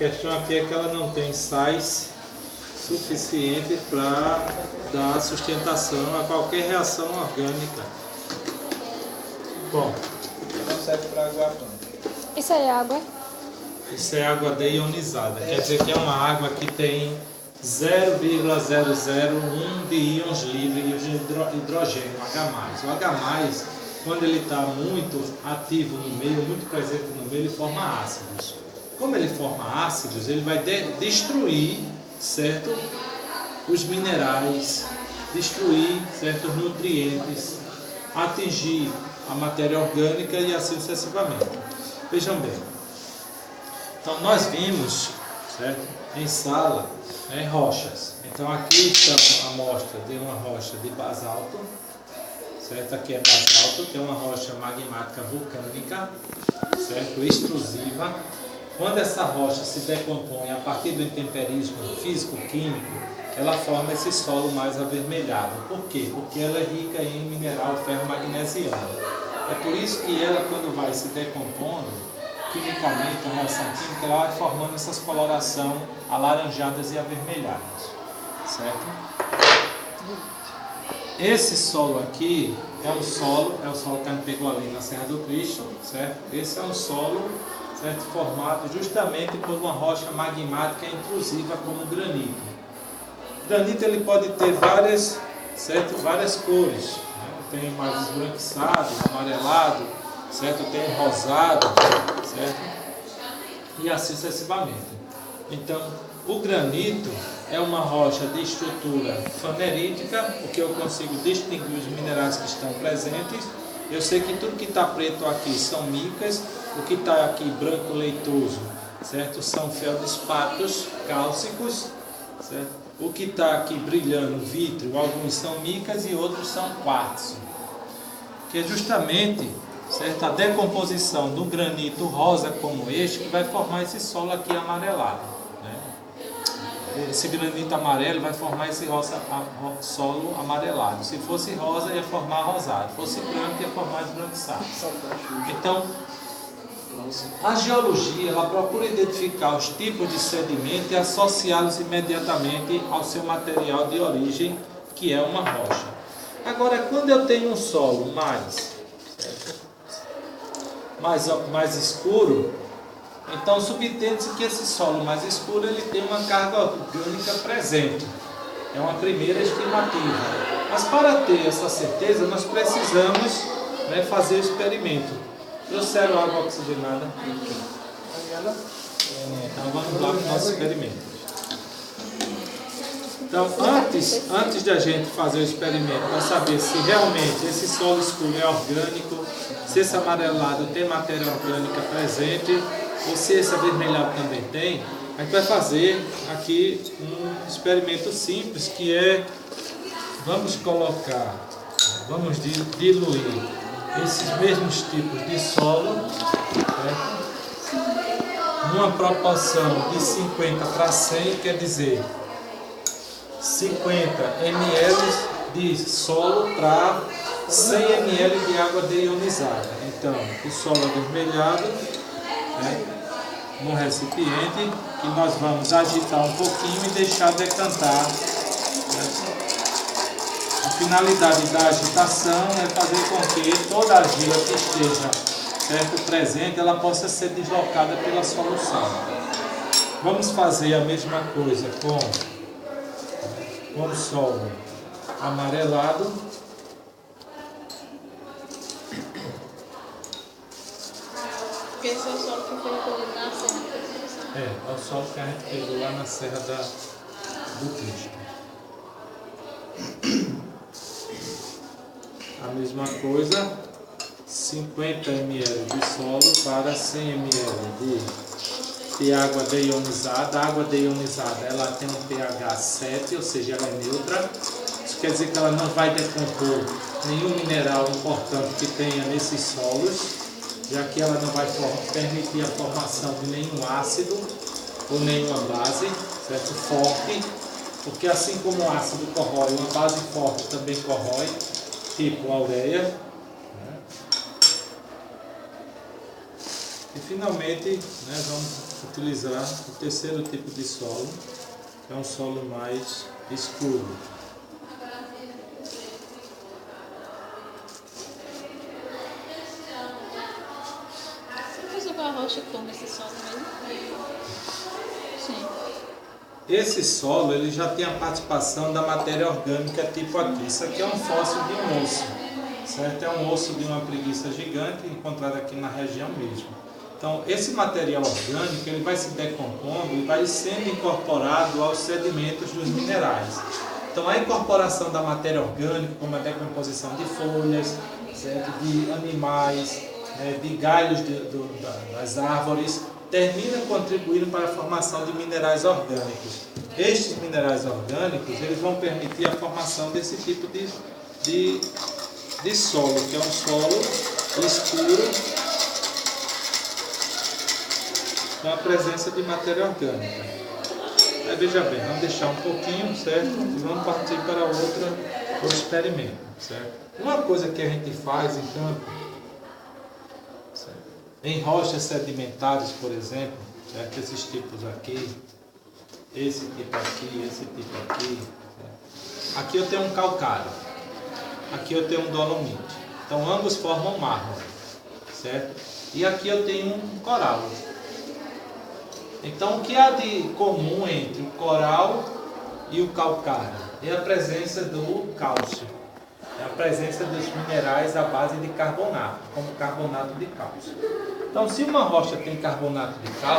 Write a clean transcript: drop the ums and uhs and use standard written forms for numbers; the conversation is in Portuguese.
questão aqui é que ela não tem sais suficiente para dar sustentação a qualquer reação orgânica. Bom, Não serve para água planta. Isso aí é água? isso é água deionizada. Quer dizer que é uma água que tem 0,001 de íons livres de hidrogênio, H+. O H+, quando ele está muito ativo no meio, muito presente no meio, ele forma ácidos. Como ele forma ácidos, ele vai destruir, certo, os minerais, destruir certos nutrientes, atingir a matéria orgânica e assim sucessivamente. Vejam bem. Então nós vimos, certo, em sala, rochas. Então aqui está a amostra de uma rocha de basalto, certo? Aqui é basalto, que é uma rocha magmática vulcânica, certo? Extrusiva. Quando essa rocha se decompõe a partir do intemperismo físico-químico, ela forma esse solo mais avermelhado. Por quê? Porque ela é rica em mineral ferro-magnesiano. É por isso que ela, quando vai se decompondo, quimicamente, a reação química, ela vai formando essas colorações alaranjadas e avermelhadas. Certo? Esse solo aqui é o solo que a gente pegou ali na Serra do Cristo, certo? Esse é um solo, certo, formado justamente por uma rocha magmática intrusiva como o granito. O granito ele pode ter várias cores, né? Tem mais esbranquiçado, amarelado, certo? Tem rosado, certo? E assim sucessivamente. Então, o granito é uma rocha de estrutura fanerítica, porque eu consigo distinguir os minerais que estão presentes. Eu sei que tudo que está preto aqui são micas, o que está aqui branco leitoso, certo? São feldespatos cálcicos, certo? O que está aqui brilhando vítreo, alguns são micas e outros são quartzo, que é justamente, certo, a decomposição do granito rosa como este que vai formar esse solo aqui amarelado, né? Esse granito amarelo vai formar esse solo amarelado. Se fosse rosa, ia formar rosado. Se fosse branco, ia formar esbranquiçado. Então, a geologia ela procura identificar os tipos de sedimento e associá-los imediatamente ao seu material de origem, que é uma rocha. Agora, quando eu tenho um solo mais escuro, então subentende-se que esse solo mais escuro ele tem uma carga orgânica presente. É uma primeira estimativa. Mas para ter essa certeza, nós precisamos, né, fazer o experimento. Trouxeram água oxigenada? Então vamos lá para o nosso experimento. Então, antes de a gente fazer o experimento, para saber se realmente esse solo escuro é orgânico, se esse amarelado tem matéria orgânica presente, ou se esse avermelhado também tem, a gente vai fazer aqui um experimento simples, que é, vamos diluir esses mesmos tipos de solo, certo? Numa proporção de 50 para 100, quer dizer, 50 ml de solo para 100 ml de água deionizada. Então, o solo avermelhado, né, no recipiente, que nós vamos agitar um pouquinho e deixar decantar. Né? A finalidade da agitação é fazer com que toda a argila que esteja, certo, presente, ela possa ser deslocada pela solução. Vamos fazer a mesma coisa com o solo amarelado. Esse é o solo que foi recolhido na serra. É o solo que a gente pegou lá na Serra do Cristo. A mesma coisa, 50 ml de solo para 100 ml de água deionizada. A água deionizada ela tem um pH 7, ou seja, ela é neutra. Isso quer dizer que ela não vai decompor nenhum mineral importante que tenha nesses solos, já que ela não vai permitir a formação de nenhum ácido ou nenhuma base, certo, forte, porque assim como o ácido corrói, uma base forte também corrói, tipo a ureia. E finalmente, né, vamos utilizar o terceiro tipo de solo, que é um solo mais escuro. Você usou a rocha como esse solo mesmo? Sim. Esse solo ele já tem a participação da matéria orgânica tipo aqui. Isso aqui é um fóssil de um osso, certo? É um osso de uma preguiça gigante encontrado aqui na região mesmo. Então, esse material orgânico ele vai se decompondo e vai sendo incorporado aos sedimentos dos minerais. Então, a incorporação da matéria orgânica, como a decomposição de folhas, certo? De animais, de galhos das árvores, termina contribuindo para a formação de minerais orgânicos. Estes minerais orgânicos eles vão permitir a formação desse tipo de solo, que é um solo escuro, com a presença de matéria orgânica. Aí veja bem, vamos deixar um pouquinho, certo? E vamos partir para outro experimento, certo? Uma coisa que a gente faz em campo, certo? Em rochas sedimentares, por exemplo, certo? Esses tipos aqui, esse tipo aqui, esse tipo aqui, certo? Aqui eu tenho um calcário, aqui eu tenho um dolomite. Então ambos formam mármore, certo? E aqui eu tenho um coral. Então, o que há de comum entre o coral e o calcário? É a presença do cálcio. É a presença dos minerais à base de carbonato, como carbonato de cálcio. Então, se uma rocha tem carbonato de cálcio,